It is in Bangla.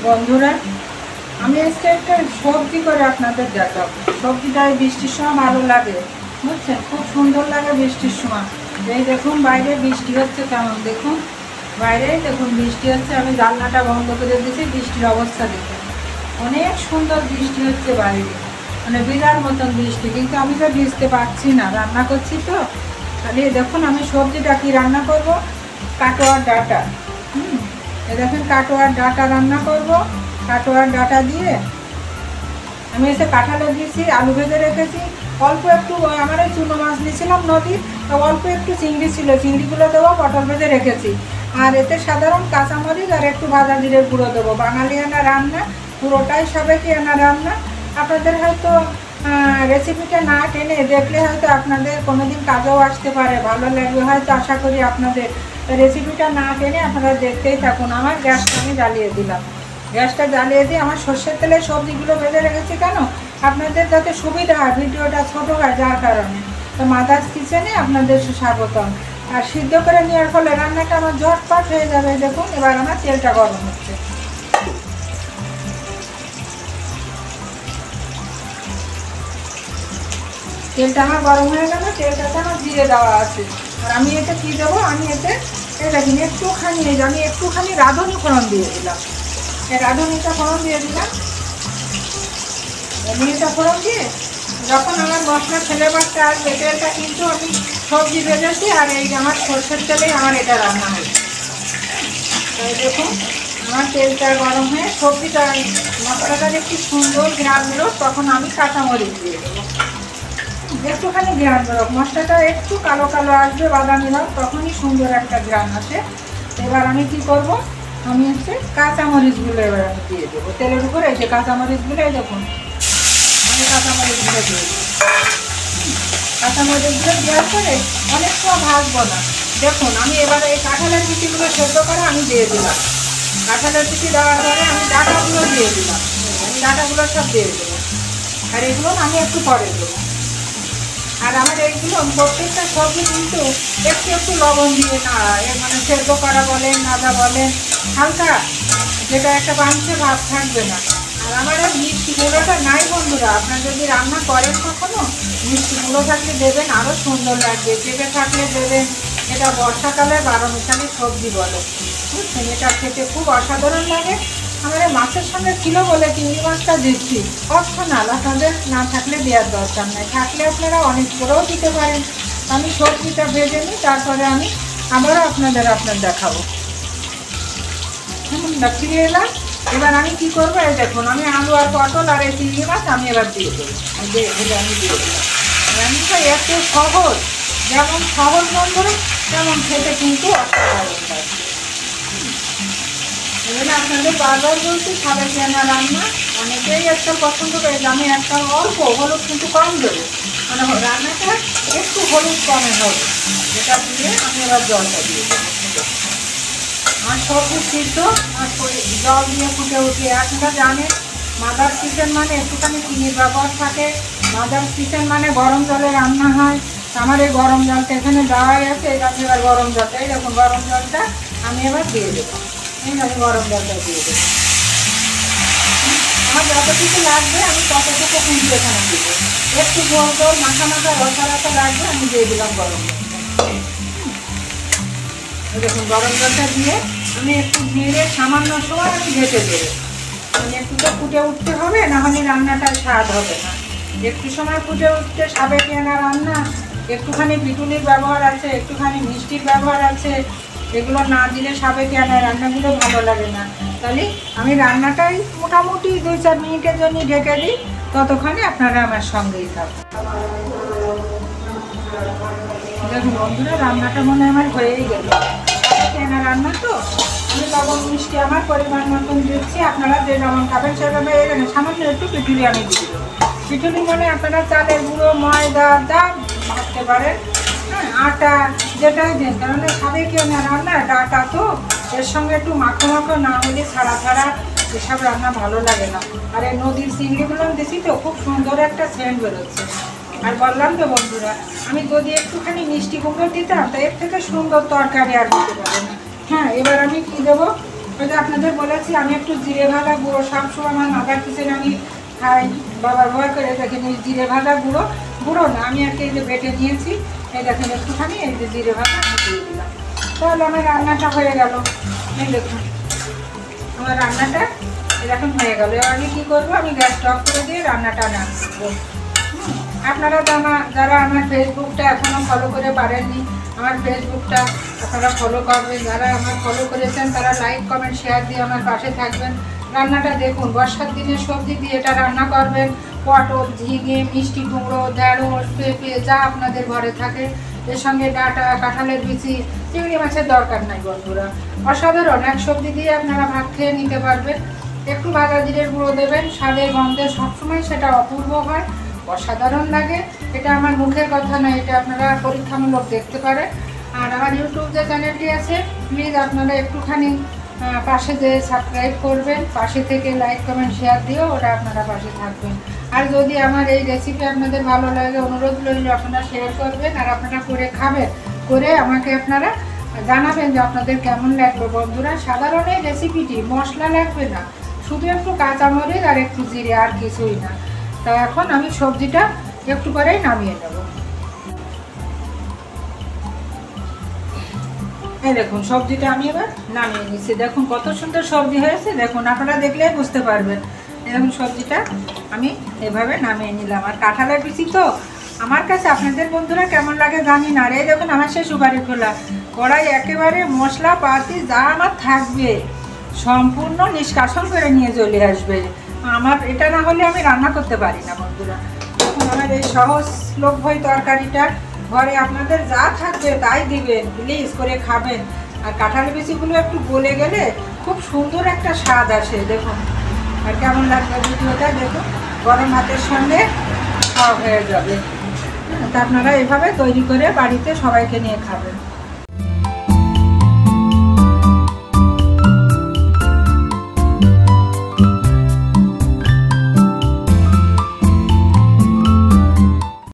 বন্ধুরা, আমি আজকে একটা সবজি করে আপনাদের দেখাবো। সবজিটা বৃষ্টির সময় ভালো লাগে, বুঝছেন, খুব সুন্দর লাগে বৃষ্টির সময়। এই দেখুন বাইরে বৃষ্টি হচ্ছে, কেমন দেখুন বাইরে দেখুন বৃষ্টি হচ্ছে। আমি জানলাটা বন্ধ করে দিয়েছি, বৃষ্টির অবস্থা দেখুন, অনেক সুন্দর বৃষ্টি হচ্ছে বাইরে, মানে বিরাট মতন বৃষ্টি। কিন্তু আমি তো ভিজতে পারছি না, রান্না করছি তো। তাহলে দেখুন আমি সবজিটা কি রান্না করব, কাটোয়ার ডাঁটা। দেখুন কাটোয়ার ডাঁটা রান্না করব। কাটোয়ার ডাঁটা দিয়ে আমি এসে কাঁঠালে দিয়েছি, আলু ভেজে রেখেছি, অল্প একটু আমার এই চুনো মাছ নিয়েছিলাম নদীর, তো অল্প একটু চিংড়ি ছিল, চিংড়িগুলো দেবো, পটল ভেজে রেখেছি। আর এতে সাধারণ কাঁচামরিচ আর একটু ভাজা জিরের গুঁড়ো দেবো। বাঙালিয়ানা রান্না, পুরোটাই সাবেকিয়ানা রান্না। আপনাদের হয়তো রেসিপিটা না টেনে দেখলে হয়তো আপনাদের কোনোদিন কাজেও আসতে পারে, ভালো লাগবে হয়তো, আশা করি আপনাদের। রেসিপিটা না টেনে আপনারা দেখতেই থাকুন। আমার গ্যাসটা আমি জ্বালিয়ে দিলাম, গ্যাসটা জ্বালিয়ে দিয়ে আমার সর্ষের তেলে সবজিগুলো ভেজে রেখেছি। কেন, আপনাদের যাতে সুবিধা হয়, ভিডিওটা ছোটো হয় যার কারণে। তো মাদার্স কিচেনে আপনাদের স্বাগতম। আর সিদ্ধ করে নেওয়ার ফলে রান্নাটা আমার ঝটপট হয়ে যাবে। দেখুন এবার আমার তেলটা গরম হচ্ছে। তেলটা আমার গরম হয়ে গেল, তেলটাতে আমার জিরে দেওয়া আছে। আর আমি এতে কী দেবো, আমি এতে দেখুন একটুখানি রাঁধুনি ফোড়ন দিয়ে দিলাম। এই রাঁধুনিটা ফোড়ন দিয়ে দিলাম। রাঁধুনিটা ফোড়ন দিয়ে যখন আমার মশলা ছেলে বাড়তে আসবে, তেলটা কিন্তু আমি সবজি ভেজেছি, আর এই আমার সর্ষের তেলেই আমার এটা রান্না হয়েছে। তাই দেখুন আমার তেলটা গরম হয়ে সবজিটা মশলাটার একটু সুন্দর ঘ্রাণ বেরোক, তখন আমি কাঁচামরিচ দিয়ে দেবো। একটুখানি ঘ্রাণ বেরোক, মশলাটা একটু কালো কালো আসবে, বাদামি রঙ, তখনই সুন্দর একটা ঘ্রাণ আসে। এবার আমি কি করব, আমি কাঁচামরিচগুলো এবার আমি দিয়ে দেবো তেলের উপরে। এই যে কাঁচামরিচগুলো, এই দেখুন আমি কাঁচামরিচগুলো দিয়ে দেবো। কাঁচামরিচগুলো দেওয়ার পরে অনেক সময় ভাজবো না। দেখুন আমি এবার এই কাঁঠালের বিচিগুলো সেদ্ধ করে আমি দিয়ে দিলাম। কাঁঠালের বিচি দেওয়ার পরে আমি ডাঁটাগুলো দিয়ে দিলাম। আমি ডাঁটাগুলো সব দিয়ে দেবো, আর এগুলো আমি একটু পরে দেবো। আর আমার এইগুলো প্রত্যেকটা সবজি কিন্তু একটু একটু লবণ দিয়ে না, মানে সেদ্ধ করা বলেন, নাদা বলেন, হালকা, যেটা একটা পাঞ্চে ভাব থাকবে না। আর আমার আর মিষ্টি গুঁড়োটা নাই বন্ধুরা। আপনারা যদি রান্না করেন কখনো, মিষ্টি গুঁড়ো থাকলে দেবেন, আরও সুন্দর লাগবে। পেঁপে থাকলে দেবেন। এটা বর্ষাকালে 12 মিশালি সবজি বলে, বুঝছেন, এটা খেতে খুব অসাধারণ লাগে। আমার মাছের সঙ্গে ছিল বলে চিংড়ি মাছটা দিচ্ছি, অপশনাল, আপনাদের না থাকলে দেওয়ার দরকার নাই, থাকলে আপনারা অনেক করেও দিতে পারেন। আমি সবজিটা ভেজে নিই, তারপরে আমি আবারও আপনাদের দেখাবো। ফিরে এলাম। এবার আমি কি করবো, এই দেখুন আমি আলু আর পটল আর এই চিংড়ি মাছ আমি এবার দিয়ে দেবো। আমি দিয়ে দিলাম। রান্নাটা এত সহজ, যেমন সহজ বন্ধুরা তেমন খেতে কিন্তু অসাধারণ লাগে। এখানে আপনাদের বারবার বলছি সাবেকিয়ানা রান্না, অনেকেই একটা পছন্দ করে। আমি একটা অল্প হলুদ কিন্তু কম দেবো, মানে রান্নাটা একটু হলুদ কমে হবে। এটা দিয়ে আমি এবার জলটা দিয়ে দেবো। আর সবজি সিদ্ধ আর জল দিয়ে ফুটে উঠিয়ে, আপনারা জানেন মাদার্স কিচেন মানে একটুখানি চিনির ব্যবহার থাকে। মাদার্স কিচেন মানে গরম জলে রান্না হয়। আমার এই গরম জলটা এখানে দেওয়াই আছে। এটা আমি এবার গরম জলটা, এই দেখুন গরম জলটা আমি এবার দিয়ে দেবো। আমি গরম জলটা দিয়ে দেবো। আমার যতটুকু লাগবে আমি ততটুকু কিন্তু এখানে দেবো। একটু জল জল মাখা মাখা রসা রসা লাগবে, আমি দিয়ে দিলাম গরম জলটা। দেখুন গরম জলটা দিয়ে আমি একটু নেড়ে সামান্য সময় আমি ঢেকে দেবো। মানে একটু তো ফুটে উঠতে হবে, নাহলে রান্নাটা স্বাদ হবে না। একটু সময় ফুটে উঠতে সাবেকিয়ানা রান্না, একটুখানি পিটুলির ব্যবহার আছে, একটুখানি মিষ্টির ব্যবহার আছে। এগুলো না দিলে সাবেকিয়ানা রান্নাগুলো ভালো লাগে না। তাহলে আমি রান্নাটাই মোটামুটি 2-4 মিনিটের জন্য ঢেকে দিই, ততক্ষণে আপনারা আমার সঙ্গেই থাকুন। দেখুন বন্ধুরা রান্নাটা মনে হয় আমার হয়েই গেল। সাবেকিয়ানা রান্না তো আমি লবণ মিষ্টি আমার পরিমাণ মতন দিচ্ছি। আপনারা যে যেমন খাবেন সেভাবে সামান্য একটু পিটুলি আমি দিয়ে দেবো। পিটুলি মানে আপনারা চালের গুঁড়ো, ময়দা যা ভাবতে পারেন, হ্যাঁ, আটা যেটাই দেন, কারণ সাবেকিয়ানা রান্না ডাঁটা তো, এর সঙ্গে একটু মাখো মাখো না হলে ছাড়া ছাড়া এসব রান্না ভালো লাগে না। আর এই নদীর চিংড়িগুলো দিচ্ছি তো, খুব সুন্দর একটা সেন্ট বেরোচ্ছে। আর বললাম তো বন্ধুরা, আমি যদি একটুখানি মিষ্টি কুমড়ো দিতাম তা এর থেকে সুন্দর তরকারি আর দিতে পারে না। হ্যাঁ, এবার আমি কী দেবো, ওই যে আপনাদের বলেছি আমি একটু জিরে ভাজা গুঁড়ো, সবসময় আমার মাথার পিছনে আমি খাই, বাবার ভয় করে দেখেন এই জিরে ভাজা গুঁড়ো না, আমি আর কি এই যে বেটে নিয়েছি, এই দেখেন একটুখানি এই যে জিরে ভাজা দিয়ে দিলাম, তাহলে আমার রান্নাটা হয়ে গেল। এই দেখুন আমার রান্নাটা এরকম হয়ে গেল। এবার আমি কী করবো, আমি গ্যাসটা অফ করে দিয়ে রান্নাটা নাড়বো। আপনারা যারা আমার ফেসবুকটা এখনও ফলো করে পারেননি, আমার ফেসবুকটা আপনারা ফলো করবেন। যারা আমার ফলো করেছেন তারা লাইক কমেন্ট শেয়ার দিয়ে আমার পাশে থাকবেন। রান্নাটা দেখুন, বর্ষার দিনে সবজি দিয়ে এটা রান্না করবেন। পটল, ঝিঙে, মিষ্টি কুমড়ো, ঢেঁড়স, পেঁপে যা আপনাদের ঘরে থাকে, এর সঙ্গে ডাঁটা, কাঁঠালের বিচি, চিংড়ি মাছের দরকার নাই বন্ধুরা। অসাধারণ এক সবজি দিয়ে আপনারা ভাত খেয়ে নিতে পারবেন। একটু ভাজা জিরের গুঁড়ো দেবেন, স্বাদের গন্ধে সবসময় সেটা অপূর্ব হয়, অসাধারণ লাগে। এটা আমার মুখের কথা না, এটা আপনারা পরীক্ষামূলক দেখতে পারেন। আর আমার ইউটিউব যে চ্যানেলটি আছে, প্লিজ আপনারা একটুখানি পাশে যে সাবস্ক্রাইব করবেন, পাশে থেকে লাইক কমেন্ট শেয়ার দিয়েও ওটা আপনারা পাশে থাকবেন। আর যদি আমার এই রেসিপি আপনাদের ভালো লাগে, অনুরোধ রইল আপনারা শেয়ার করবেন, আর আপনারা করে খাবেন, করে আমাকে আপনারা জানাবেন যে আপনাদের কেমন লাগলো বন্ধুরা। সাধারণ এই রেসিপিটি মশলা লাগবে না, শুধু একটু কাঁচামরিচ আর একটু জিরে, আর কিছুই না। তা এখন আমি সবজিটা একটু পরেই নামিয়ে নেব। এই দেখুন সবজিটা আমি এবার নামিয়ে নিচ্ছি। দেখুন কত সুন্দর সবজি হয়েছে, দেখুন আপনারা দেখলেই বুঝতে পারবেন। এরকম সবজিটা আমি এভাবে নামিয়ে নিলাম। আর কাঁঠালের বিচি তো আমার কাছে আপনাদের বন্ধুরা কেমন লাগে জানি না। আর এই দেখুন আমার সে সুপারি খোলা কড়াই, একেবারে মশলা পাতি যা আমার থাকবে সম্পূর্ণ নিষ্কাশন করে নিয়ে চলে আসবে। আমার এটা না হলে আমি রান্না করতে পারি না বন্ধুরা। দেখুন আমার এই সহজলভ্য তরকারিটা ঘরে আপনাদের যা থাকবে তাই দিবেন, প্লিজ করে খাবেন। আর কাঁঠাল বিচিগুলো একটু গলে গেলে খুব সুন্দর একটা স্বাদ আসে। দেখুন আর কেমন লাগবে ভিডিওটা, দেখুন গরম ভাতের সঙ্গে খাওয়া হয়ে যাবে। তা আপনারা এভাবে তৈরি করে বাড়িতে সবাইকে নিয়ে খাবেন।